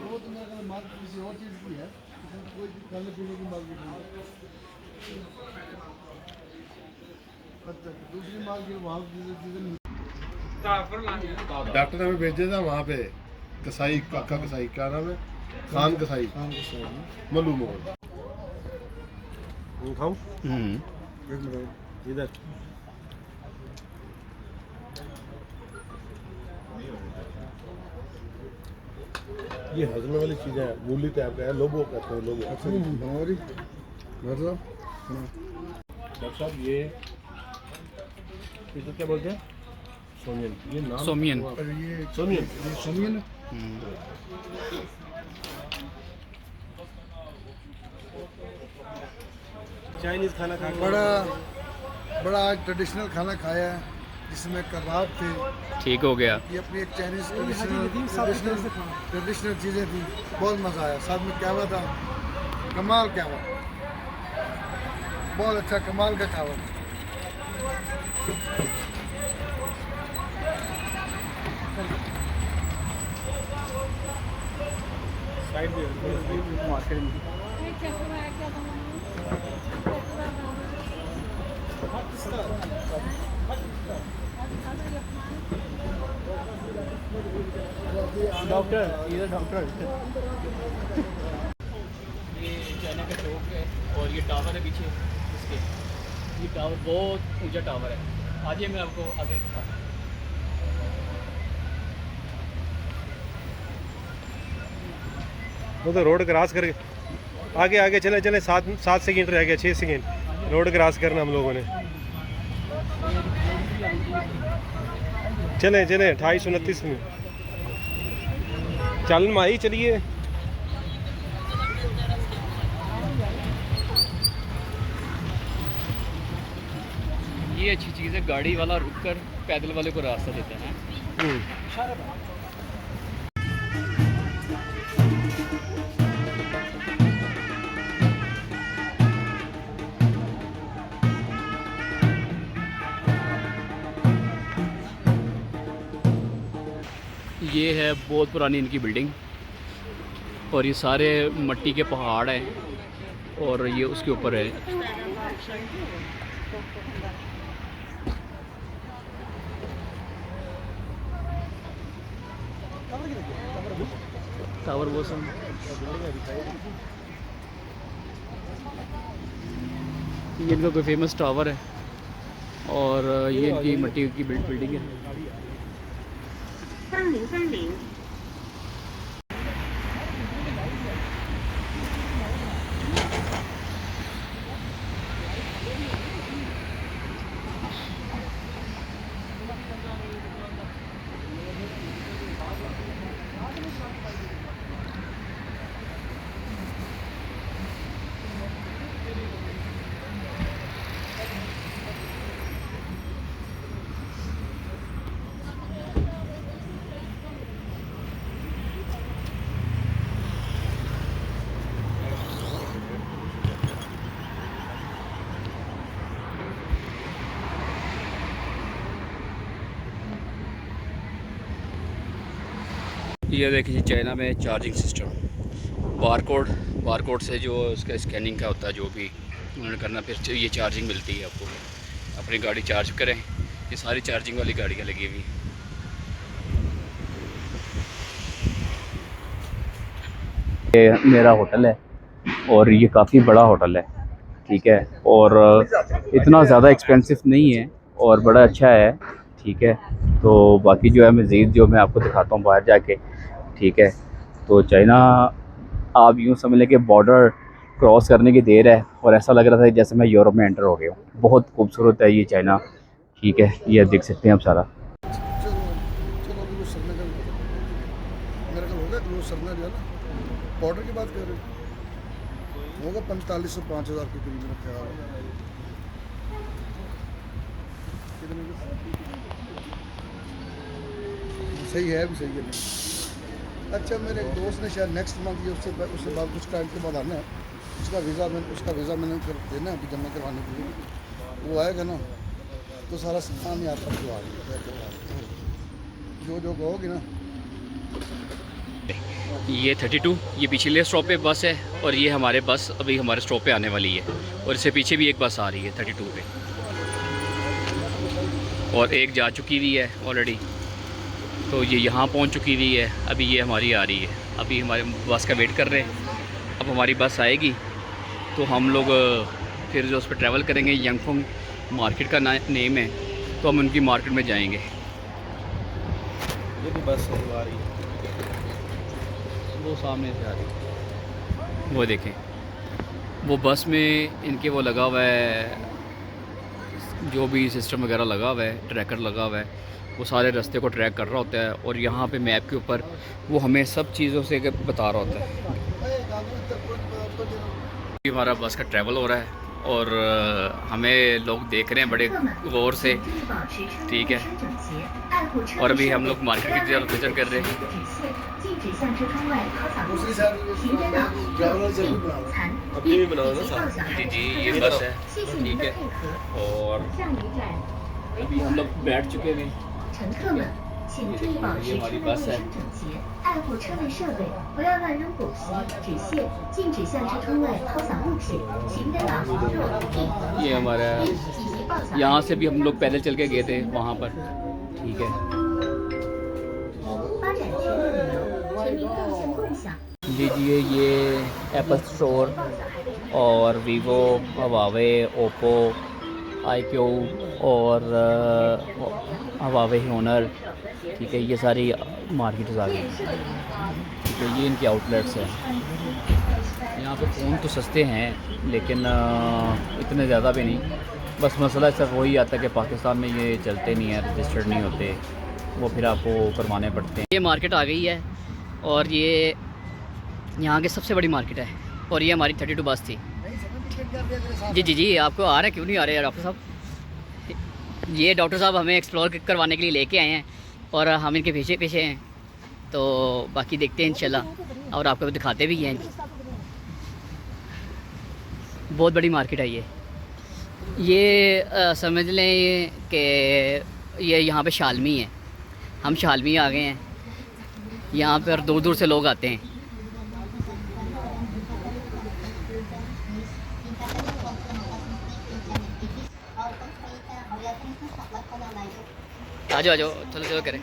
[SPEAKER 2] वो तो मेरे ख्याल मार्केट किसी और चीज़ की है, इसमें कोई खाने पीने की मार्केट नहीं है। अच्छा, दूसरी मार्केट वहाँ चीज़ें
[SPEAKER 5] डॉक्टर ने हमें भेजा था वहाँ पे कसाई, काका कसाई, क्या नाम है, खान कसाई, मल्लू मोहन। खाऊं इधर। ये हजमे वाली चीजें हैं, मूली टाइप का है, लोबो कहते हैं, लोबो। अच्छा हमारी मतलब डॉक्टर साहब ये इसको क्या बोलते हैं? सोमियन। ये नाम
[SPEAKER 1] सोमियन।
[SPEAKER 2] और ये
[SPEAKER 5] सोमियन।
[SPEAKER 2] ये सोमियन है।
[SPEAKER 5] चाइनीज खाना खा
[SPEAKER 2] बड़ा आज ट्रेडिशनल खाना खाया है जिसमें कबाब थे।
[SPEAKER 1] ठीक हो गया।
[SPEAKER 2] ये अपनी एक चाइनीज ट्रेडिशनल चीज़ें थी, बहुत मज़ा आया। साथ में क्या हुआ था, कमाल क्या हुआ, बहुत अच्छा कमाल का खावा।
[SPEAKER 1] डॉक्टर, ये डॉक्टर। ये चाइना का चौक है और ये टावर है पीछे इसके। ये टावर बहुत ऊंचा टावर है। आज मैं आपको आगे दिखाता हूँ।
[SPEAKER 5] वो तो रोड क्रॉस करके आगे आगे चले चले 7 सेकंड रह गया, 6 सेकंड रोड क्रॉस करना हम लोगों ने। चले चले 28-29 में चालन माई चलिए।
[SPEAKER 1] ये अच्छी चीज़ है, गाड़ी वाला रुककर पैदल वाले को रास्ता देता है। ये है बहुत पुरानी इनकी बिल्डिंग और ये सारे मट्टी के पहाड़ हैं और ये उसके ऊपर है। टावर वो सब ये इनका कोई फेमस टावर है और ये इनकी मट्टी की बिल्डिंग है। ये देखिए चाइना में चार्जिंग सिस्टम, बारकोड से जो उसका स्कैनिंग का होता है, जो भी उन्होंने करना, फिर ये चार्जिंग मिलती है आपको। अपनी गाड़ी चार्ज करें, ये सारी चार्जिंग वाली गाड़ियाँ लगी हुई। ये मेरा होटल है और ये काफ़ी बड़ा होटल है, ठीक है, और इतना ज़्यादा एक्सपेंसिव नहीं है और बड़ा अच्छा है, ठीक है। तो बाकी जो है मज़ीद जो मैं आपको दिखाता हूँ बाहर जाके, ठीक है। तो चाइना आप यूँ समझ लें कि बॉर्डर क्रॉस करने की देर है और ऐसा लग रहा था जैसे मैं यूरोप में एंटर हो गया हूँ। बहुत खूबसूरत है ये चाइना, ठीक है, ये देख सकते हैं आप सारा।
[SPEAKER 2] चलो अभी वो श्रीनगर मेरे ख्याल होगा वो श्रीनगर जो है ना, बॉर्डर की बात कर रहे हो, होगा 4500-5000 के करीब मेरा ख्याल है। सही है, भी सही है नहीं। अच्छा, मेरे एक दोस्त ने शायद नेक्स्ट मंथ ये उससे बाद कुछ टाइम के बाद आना है, उसका वीज़ा मैंने देना है अभी जमा करवाने के लिए। वो आएगा ना तो सारा सामान ही आपका जो आ गया, जो कहोगे ना।
[SPEAKER 1] ये 32 ये पिछले स्टॉप पे बस है, और ये हमारे बस अभी हमारे स्टॉप पे आने वाली है, और इससे पीछे भी एक बस आ रही है 32 पे, और एक जा चुकी हुई है ऑलरेडी। तो ये यहाँ पहुँच चुकी हुई है, अभी ये हमारी आ रही है। अभी हमारे बस का वेट कर रहे हैं, अब हमारी बस आएगी तो हम लोग फिर जो उस पर ट्रैवल करेंगे। यंगफोंग मार्केट का नेम है, तो हम उनकी मार्केट में जाएंगे।
[SPEAKER 3] ये भी बस है आ रही है,
[SPEAKER 1] वो सामने से आ रही है, वो देखें, वो बस में इनके वो लगा हुआ है, जो भी सिस्टम वगैरह लगा हुआ है, ट्रैकर लगा हुआ है, वो सारे रास्ते को ट्रैक कर रहा होता है, और यहाँ पे मैप के ऊपर वो हमें सब चीज़ों से बता रहा होता है। हमारा बस का ट्रैवल हो रहा है, और हमें लोग देख रहे हैं बड़े गौर से, ठीक है। और अभी हम लोग मार्केट की तरफ विजिट कर रहे हैं।
[SPEAKER 2] दूसरी साइड
[SPEAKER 3] अपनी भी बनाओ ना साथ।
[SPEAKER 1] जी ये बस है, ठीक है। और अभी हम लोग बैठ चुके हैं, ये हमारी बस है। ये हमारा, यहाँ से भी हम लोग पैदल चल के गए थे वहाँ पर, ठीक है। लीजिए ये एप्पल स्टोर और वीवो, हवावे, ओप्पो, iQOO और हवावे होनर, ठीक है। ये सारी मार्केट्स आ गई, ठीक है। ये इनके आउटलेट्स हैं। यहाँ पे फ़ोन तो सस्ते हैं, लेकिन इतने ज़्यादा भी नहीं। बस मसला सिर्फ वही आता है कि पाकिस्तान में ये चलते नहीं हैं, रजिस्टर्ड नहीं होते, वो फिर आपको करवाने पड़ते हैं। ये मार्केट आ गई है, और ये यहाँ की सबसे बड़ी मार्केट है, और ये हमारी 32 बस थी। जी आपको आ रहा है, क्यों नहीं आ रहे यार डॉक्टर साहब? ये डॉक्टर साहब हमें एक्सप्लोर करवाने के लिए लेके आए हैं, और हम इनके पीछे हैं, तो बाकी देखते हैं इंशाल्लाह, और आपको भी दिखाते भी हैं। बहुत बड़ी मार्केट है ये समझ लें कि ये यहाँ पे शालमी है। हम शालमी आ गए हैं, यहाँ पर दूर दूर से लोग आते हैं। आ जाओ चलो करें।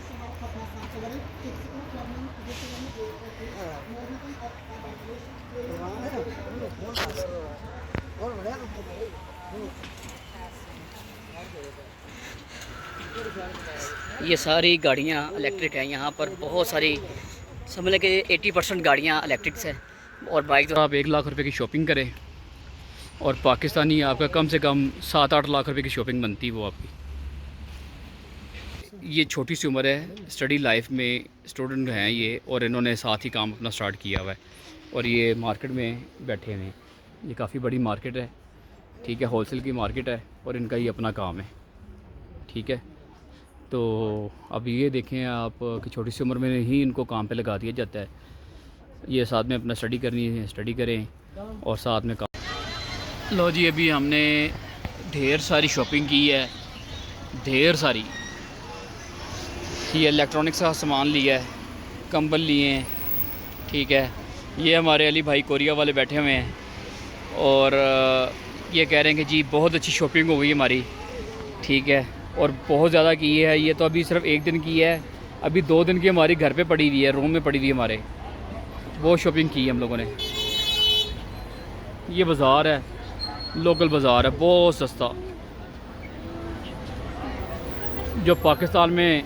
[SPEAKER 1] ये सारी गाड़ियाँ इलेक्ट्रिक हैं, यहाँ पर बहुत सारी, समझ लें कि 80% गाड़ियाँ इलेक्ट्रिक्स हैं। और बाइक तो आप 1 लाख रुपए की शॉपिंग करें, और पाकिस्तानी आपका कम से कम 7-8 लाख रुपए की शॉपिंग बनती वो आपकी। ये छोटी सी उम्र है, स्टडी लाइफ में स्टूडेंट हैं ये, और इन्होंने साथ ही काम अपना स्टार्ट किया हुआ है, और ये मार्केट में बैठे हुए हैं। ये काफ़ी बड़ी मार्केट है, ठीक है, होलसेल की मार्केट है, और इनका ये अपना काम है, ठीक है। तो अब ये देखें आप कि छोटी सी उम्र में ही इनको काम पे लगा दिया जाता है। ये साथ में अपना स्टडी करनी है, स्टडी करें, और साथ में काम। लो जी, अभी हमने ढेर सारी शॉपिंग की है, ढेर सारी। ये इलेक्ट्रॉनिक्स का सामान लिया है, कंबल लिए हैं, ठीक है। ये हमारे अली भाई कोरिया वाले बैठे हुए हैं, और ये कह रहे हैं कि जी बहुत अच्छी शॉपिंग हो गई हमारी, ठीक है, और बहुत ज़्यादा की है। ये तो अभी सिर्फ 1 दिन की है, अभी 2 दिन की हमारी घर पे पड़ी हुई है, रूम में पड़ी हुई है हमारे। बहुत शॉपिंग की है हम लोगों ने। ये बाज़ार है, लोकल बाज़ार है, बहुत सस्ता। जो पाकिस्तान में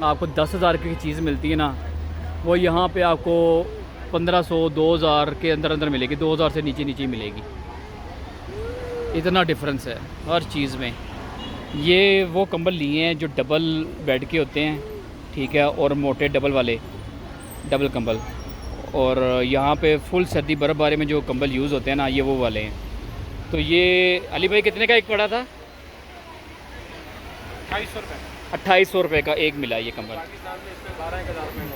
[SPEAKER 1] आपको 10,000 की चीज़ मिलती है ना, वो यहाँ पे आपको 1500-2000 के अंदर मिलेगी, 2000 से नीचे मिलेगी। इतना डिफरेंस है हर चीज़ में। ये वो कंबल लिए हैं जो डबल बेड के होते हैं, ठीक है, और मोटे डबल वाले डबल कंबल। और यहाँ पे फुल सर्दी बर्फ़बारी में जो कंबल यूज़ होते हैं ना, ये वो वाले हैं। तो ये अली भाई कितने का एक पड़ा था? 2800 रुपये का एक मिला ये कंबल।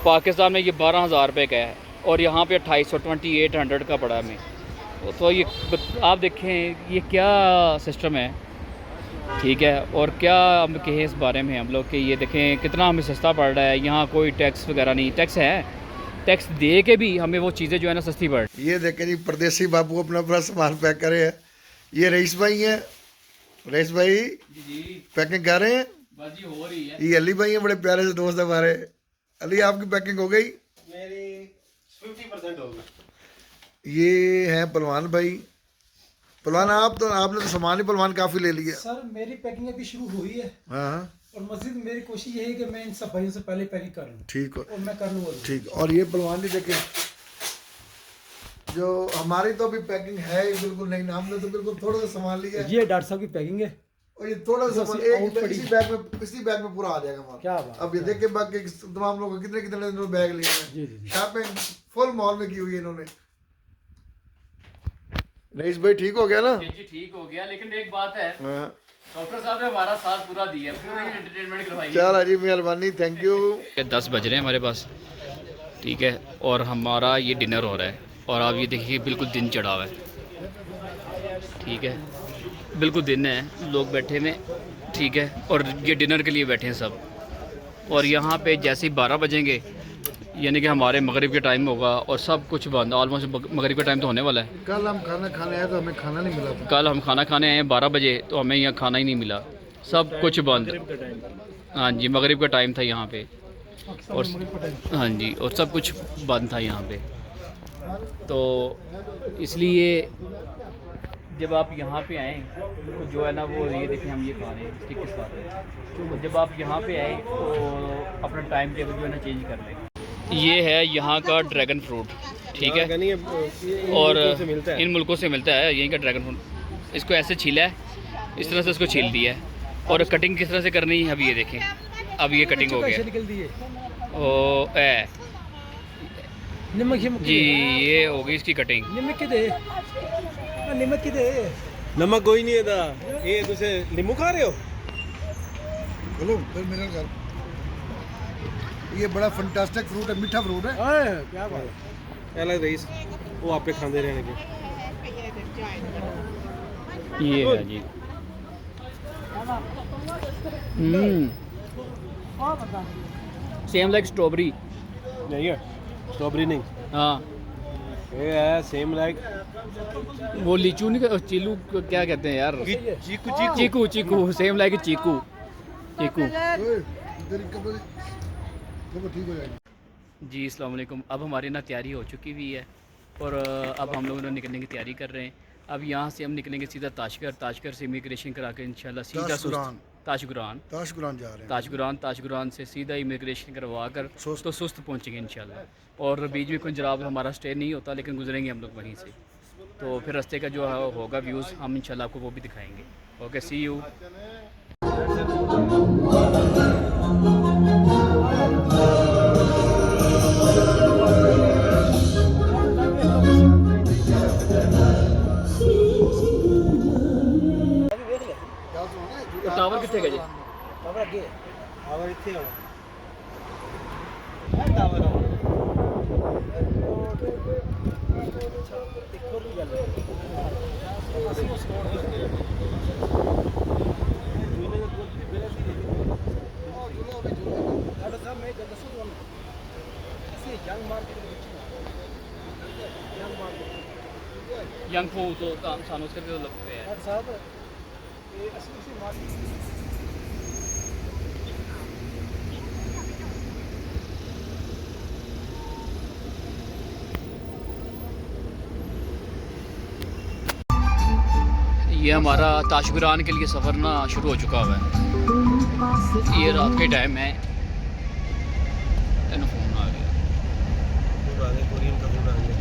[SPEAKER 1] पाकिस्तान में ये 12,000 रुपये का है और यहाँ पे 2800 का पड़ा हमें। तो ये आप देखें ये क्या सिस्टम है, ठीक है। और क्या हम कहें इस बारे में हम लोग कि ये देखें कितना हमें सस्ता पड़ रहा है। यहाँ कोई टैक्स वगैरह नहीं, टैक्स है, टैक्स दे के भी हमें वो चीज़ें जो है ना सस्ती पड़ रही।
[SPEAKER 2] ये देखें जी, परदेसी बाबू अपना पूरा सामान पैक करे है। ये रईस भाई हैं, रईस भाई
[SPEAKER 1] जी
[SPEAKER 2] पैकिंग कर रहे हैं।
[SPEAKER 1] बस जी हो रही है।
[SPEAKER 2] ये अली भाई हैं, बड़े प्यारे से दोस्त हमारे। अली आपकी पैकिंग हो गई?
[SPEAKER 3] मेरी 50% होगी।
[SPEAKER 2] ये हैं पहलवान भाई। पहलवान आपने तो सामान ही पहलवान काफ़ी ले लिया।
[SPEAKER 6] सर मेरी पैकिंग अभी शुरू हुई है
[SPEAKER 2] हाँ
[SPEAKER 6] और मजीद मेरी कोशिश यही है कि मैं इन सब भाइयों से पहले पैकिंग कर लूँ
[SPEAKER 2] ठीक हो,
[SPEAKER 6] और मैं कर लूँगा।
[SPEAKER 2] ठीक। और ये पहलवान जी देखें, जो हमारी तो अभी पैकिंग है ही बिल्कुल नहीं, हमने तो बिल्कुल थोड़ा सा सामान लिया है।
[SPEAKER 6] ये डॉक्टर साहब की पैकिंग है।
[SPEAKER 2] और ये थोड़ा सा सामान इसी बैग में पूरा आ जाएगा हमारा।
[SPEAKER 6] क्या बात
[SPEAKER 2] अब ये देखे बाकी तमाम लोग कितने कितने दिनों बैग लिए हैं।
[SPEAKER 6] जी जी।
[SPEAKER 2] शॉपिंग फुल मॉल में की हुई है इन्होंने। रईस भाई ठीक हो गया ना?
[SPEAKER 1] जी ठीक हो गया, लेकिन एक बात है,
[SPEAKER 2] हाँ।
[SPEAKER 1] डॉक्टर साहब ने हमारा साथ पूरा दिया, पूरी एंटरटेनमेंट करवाई।
[SPEAKER 2] चल जी, मेहरबानी, थैंक यू।
[SPEAKER 1] 10 बज रहे हैं हमारे पास, ठीक है। और हमारा ये डिनर हो रहा है और आप ये देखिए बिल्कुल दिन चढ़ा हुआ है, ठीक है। बिल्कुल दिन है, लोग बैठे हुए, ठीक है। और ये डिनर के लिए बैठे हैं सब। और यहाँ पे जैसे ही 12 बजेंगे यानी कि हमारे मगरिब के टाइम होगा और सब कुछ बंद। ऑलमोस्ट मगरिब का टाइम तो होने वाला है।
[SPEAKER 2] कल हम खाना खाने आए तो हमें खाना नहीं मिला था।
[SPEAKER 1] कल हम खाना खाने आए हैं 12 बजे, तो हमें यहाँ खाना ही नहीं मिला, सब कुछ बंद। हाँ जी, मगरिब का टाइम था यहाँ पे और हाँ जी, और सब कुछ बंद था यहाँ पे। तो इसलिए जब आप यहाँ पे आएँ तो जो है ना वो ये देखें हम ये खा रहे हैं, ठीक किस बात है। तो जब आप यहाँ पे आए तो अपना टाइम टेबल जो है ना चेंज कर लें। ये है यहाँ का ड्रैगन फ्रूट, ठीक है। और इन मुल्कों से मिलता है यहीं का ड्रैगन फ्रूट। इसको ऐसे छीला है, इस तरह से इसको छील दिया है। और कटिंग किस तरह से करनी है अब ये देखें। अब ये कटिंग हो गया ओ ए
[SPEAKER 6] नमक
[SPEAKER 1] जी, ये हो गई इसकी कटिंग।
[SPEAKER 3] नमक कोई नहीं था। ये तुझे नींबू खा रहे हो?
[SPEAKER 2] बोलो फिर मेरा घर। ये बड़ा फंटास्टिक फ्रूट है, मीठा फ्रूट है।
[SPEAKER 6] क्या बात है।
[SPEAKER 3] क्या लग रही वो आप पे खाते रहने के।
[SPEAKER 1] ये है जी। Same like strawberry.
[SPEAKER 3] नहीं है, स्ट्रॉबेरी नहीं।
[SPEAKER 1] हाँ,
[SPEAKER 3] ये है सेम लाइक
[SPEAKER 1] वो लीचू नहीं, चिल्लू क्या कहते हैं यार,
[SPEAKER 3] चीकू। चीकू
[SPEAKER 1] चीकू। चीकू सेम लाइक चीकू। चीकू
[SPEAKER 2] ठीक हो जाएगी।
[SPEAKER 1] जी अस्सलाम वालेकुम। अब हमारी ना तैयारी हो चुकी हुई है और अब हम लोग निकलने की तैयारी कर रहे हैं। अब यहाँ से हम निकलेंगे सीधा ताशगर से इमिग्रेशन करा के इंशाल्लाह सीधा ताशगुरान
[SPEAKER 2] जा रहे हैं।
[SPEAKER 1] ताशगुरान से सीधा इमिग्रेशन करवा कर तो सुस्त पहुँचेंगे इंशाल्लाह। और बीच में कोई जनाब हमारा स्टे नहीं होता, लेकिन गुजरेंगे हम लोग वहीं से। तो फिर रास्ते का जो है होगा व्यूज़ हम इंशाल्लाह आपको वो भी दिखाएंगे। Okay, C you. टावर कितने गए जी?
[SPEAKER 3] टावर इतने हो।
[SPEAKER 1] यंग फो तो सानू उसके तो लगते हैं। ये हमारा ताशगुरान के लिए सफ़र ना शुरू हो चुका हुआ है। ये रात के टाइम है। फोन आ गया।
[SPEAKER 3] कोरियन का फोन आ गया।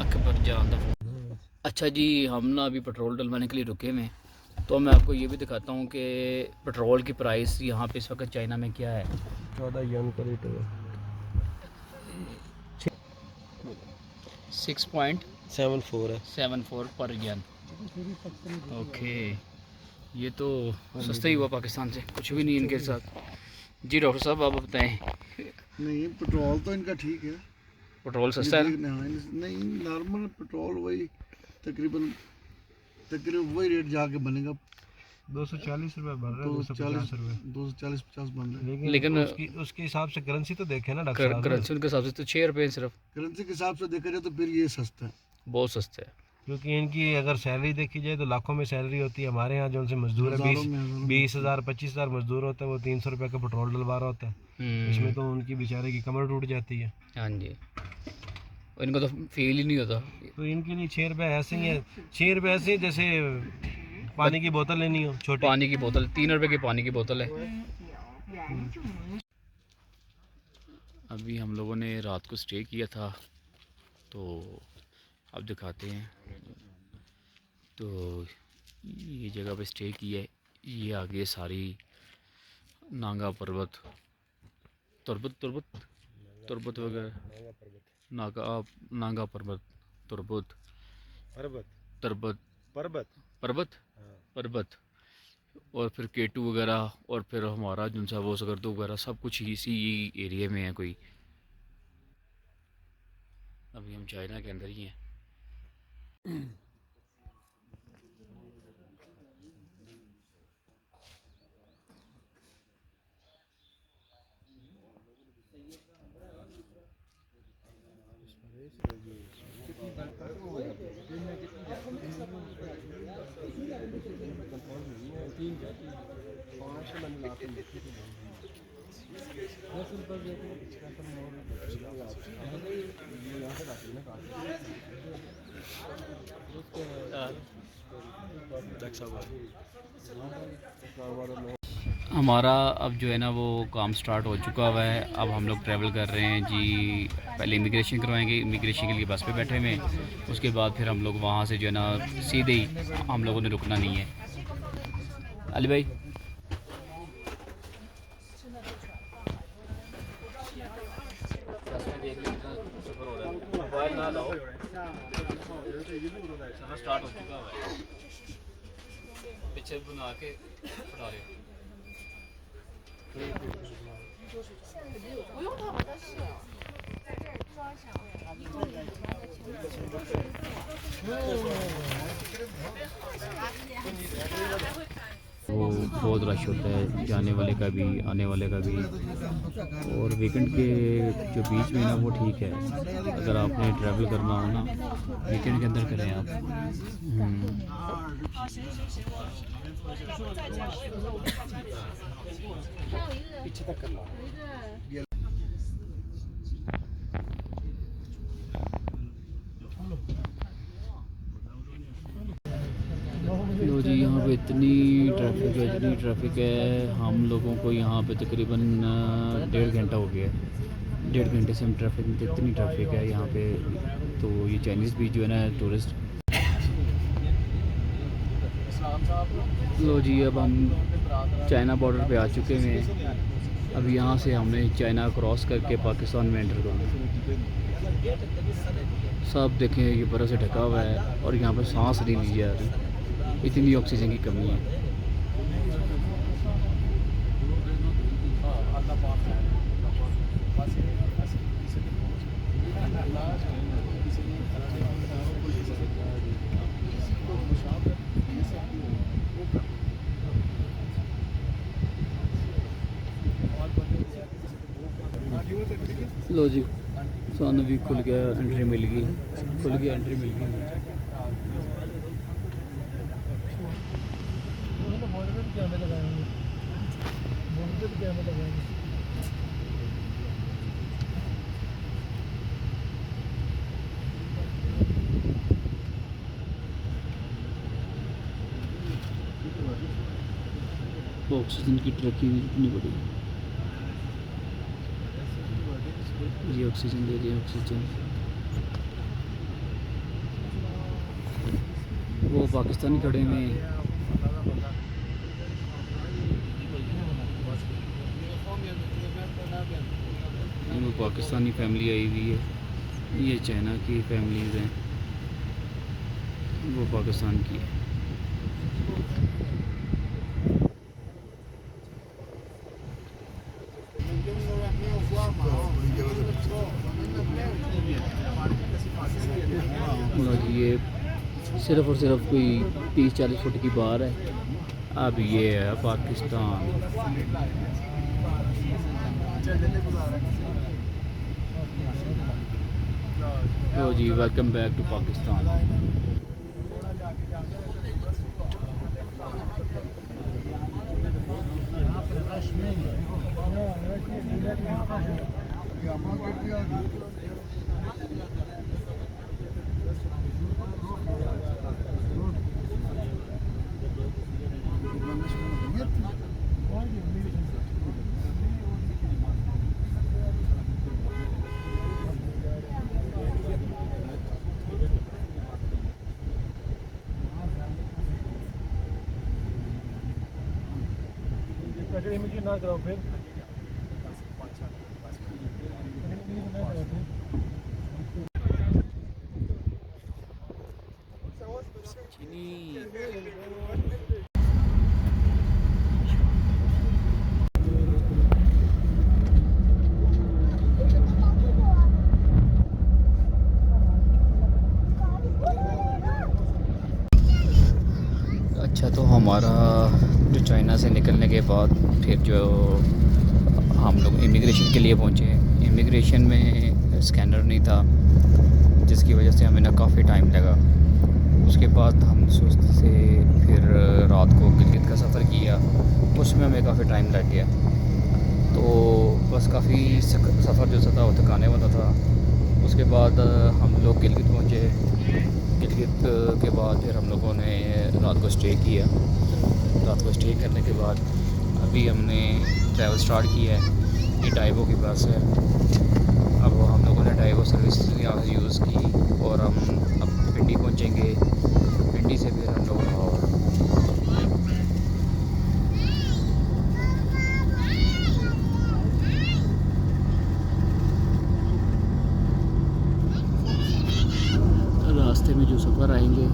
[SPEAKER 1] अकबर जान दा फोन। अच्छा जी, हम ना अभी पेट्रोल डलवाने के लिए रुके हुए हैं। तो मैं आपको ये भी दिखाता हूँ कि पेट्रोल की प्राइस यहाँ पे इस वक्त चाइना में क्या है।
[SPEAKER 3] 14 यन का लीटर। 6.74 है।
[SPEAKER 1] 6.74 पर रियाल। ओके, ये तो सस्ता ही हुआ पाकिस्तान से, कुछ भी नहीं इनके साथ। जी डॉक्टर साहब आप बताएं।
[SPEAKER 2] नहीं, पेट्रोल तो इनका ठीक है,
[SPEAKER 1] पेट्रोल सस्ता है ना?
[SPEAKER 2] नहीं नॉर्मल पेट्रोल वही तकरीबन वही रेट जाके बनेगा।
[SPEAKER 3] 240 रुपये भर रहे हैं, 250 रुपये।
[SPEAKER 2] 240-50 बन रहे हैं।
[SPEAKER 1] लेकिन
[SPEAKER 3] उसके हिसाब से करेंसी तो देखे ना डॉक्टर साहब,
[SPEAKER 1] करेंसी उनके हिसाब से तो 6 रुपये सिर्फ,
[SPEAKER 2] करेंसी के हिसाब से देखा जाए तो फिर ये सस्ता है,
[SPEAKER 1] बहुत सस्ता है।
[SPEAKER 3] क्योंकि इनकी अगर सैलरी देखी जाए तो लाखों में सैलरी होती है। हमारे यहाँ जो उनसे मजदूर है
[SPEAKER 2] हज़ारों में।
[SPEAKER 3] 20,000 25,000 मजदूर होता है, वो 300 रुपये का पेट्रोल डलवा रहा होता है। इसमें तो उनकी बेचारे की कमर टूट जाती है।
[SPEAKER 1] हाँ जी, और इनको तो फील ही नहीं होता।
[SPEAKER 3] तो इनके लिए 6 रुपये ऐसे ही है, 6 रुपये ऐसे ही जैसे पानी की बोतल लेनी हो छोटी।
[SPEAKER 1] पानी की बोतल 3 रुपए की पानी की बोतल है। अभी हम लोगों ने रात को स्टे किया था, तो अब दिखाते हैं। तो ये जगह पे स्टे किया है, ये आगे सारी नांगा पर्वत, तुरबत वगैरह, नांगा पर्वत, तुरबत, पर्वत और फिर केटू वगैरह, और फिर हमारा जो सा वो सकरदू वगैरह, सब कुछ इसी एरिया में है। कोई अभी हम चाइना के अंदर ही हैं। हमारा अब जो है ना वो काम स्टार्ट हो चुका हुआ है। अब हम लोग ट्रैवल कर रहे हैं जी। पहले इमिग्रेशन करवाएंगे, इमिग्रेशन के लिए बस पे बैठे हुए हैं। उसके बाद फिर हम लोग वहाँ से जो है ना सीधे ही, हम लोगों ने रुकना नहीं है। अली भाई स्टार्ट हो चुका है, पीछे बना के उठा रहे हो। वो बहुत रश होता है, जाने वाले का भी आने वाले का भी। और वीकेंड के जो बीच में ना वो ठीक है, अगर आपने ट्रैवल करना हो ना वीकेंड के अंदर करें आप।
[SPEAKER 2] पीछे तक करना।
[SPEAKER 1] लो जी, यहाँ पे इतनी ट्रैफिक है। हम लोगों को यहाँ पे तकरीबन 1.5 घंटा हो गया है। 1.5 घंटे से हम ट्रैफिक में, इतनी ट्रैफिक है यहाँ पे। तो ये चाइनीज़ भी जो है ना टूरिस्ट। लो जी, अब हम चाइना बॉर्डर पे आ चुके हैं। अब यहाँ से हमने चाइना क्रॉस करके पाकिस्तान में एंटर करना है। सब देखें ये बर्फ़ से ढका हुआ है और यहाँ पर सांस नहीं ली जा रही, इतनी ऑक्सीजन की कमी है। लो जी, सानू भी खुल गया, एंट्री मिल गई, एंट्री मिल गई। ऑक्सीजन की ट्रैकिंग इतनी बड़ी, ये ऑक्सीजन दे दिया। ऑक्सीजन वो पाकिस्तानी खड़े में, वो पाकिस्तानी फैमिली आई हुई है। ये चाइना की फैमिलीज़ हैं, वो पाकिस्तान की है। और ये सिर्फ़ और सिर्फ कोई 30-40 फुट की बार है। अब ये है पाकिस्तान। तो जी वेलकम बैक टू पाकिस्तान।
[SPEAKER 3] ना कराओ फिर
[SPEAKER 1] अच्छा, तो हमारा जो चाइना से निकलने के बाद फिर जो हम लोग इमिग्रेशन के लिए पहुँचे। इमिग्रेशन में स्कैनर नहीं था, जिसकी वजह से हमें ना काफ़ी टाइम लगा। उसके बाद हम सुस्त से फिर रात को गिलगित का सफ़र किया, उसमें हमें काफ़ी टाइम लग गया। तो बस काफ़ी सफ़र जो था वो थकाने वाला था। उसके बाद हम लोग गिलगित पहुँचे। गिलगित के बाद फिर हम लोगों ने रात को स्टे किया। रात को स्टे करने के बाद अभी हमने ट्रैवल स्टार्ट किया है। ये डाइवो की बस है। अब हम लोगों ने डाइवो सर्विस यहाँ से यूज़ की और हम अब पिंडी पहुँचेंगे। पिंडी से फिर हम लोग लाहौर। रास्ते में जो सफ़र आएंगे,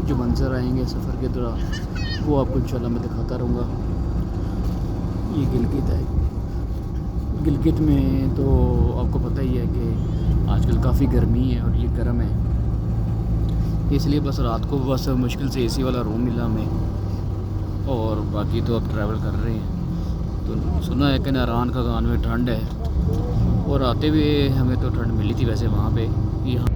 [SPEAKER 1] जो मंज़र आएंगे सफ़र के दौरान, वो आपको इंशाल्लाह मैं दिखाता रहूँगा। ये गिलगित है। गिलगित में तो आपको पता ही है कि आजकल काफ़ी गर्मी है और ये गर्म है, इसलिए बस रात को बस मुश्किल से एसी वाला रूम मिला हमें, और बाकी तो अब ट्रैवल कर रहे हैं। तो सुना है कि नारायण का गान में ठंड है, और आते हुए हमें तो ठंड मिली थी वैसे वहाँ पे। यहाँ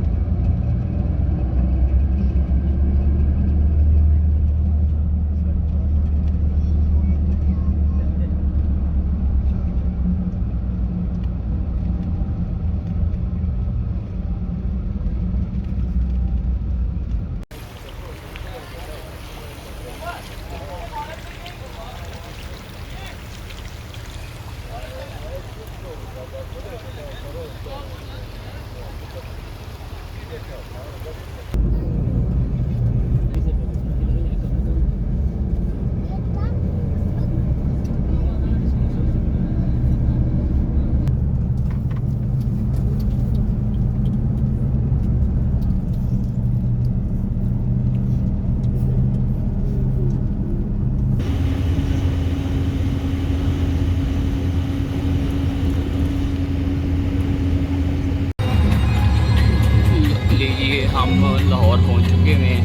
[SPEAKER 1] हम लाहौर पहुंच चुके हैं।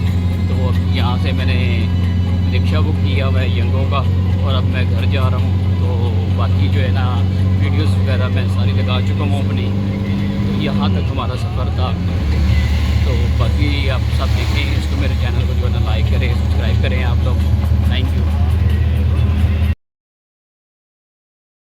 [SPEAKER 1] तो अब यहाँ से मैंने रिक्शा बुक किया हुआ है यंगों का, और अब मैं घर जा रहा हूँ। तो बाकी जो है ना वीडियोस वगैरह मैं सारी लगा चुका हूँ अपनी। तो यहाँ तक हमारा सफ़र था। तो बाकी आप सब देखें इसको, मेरे चैनल को जो है ना लाइक करें, सब्सक्राइब करें आप लोग। Thank you.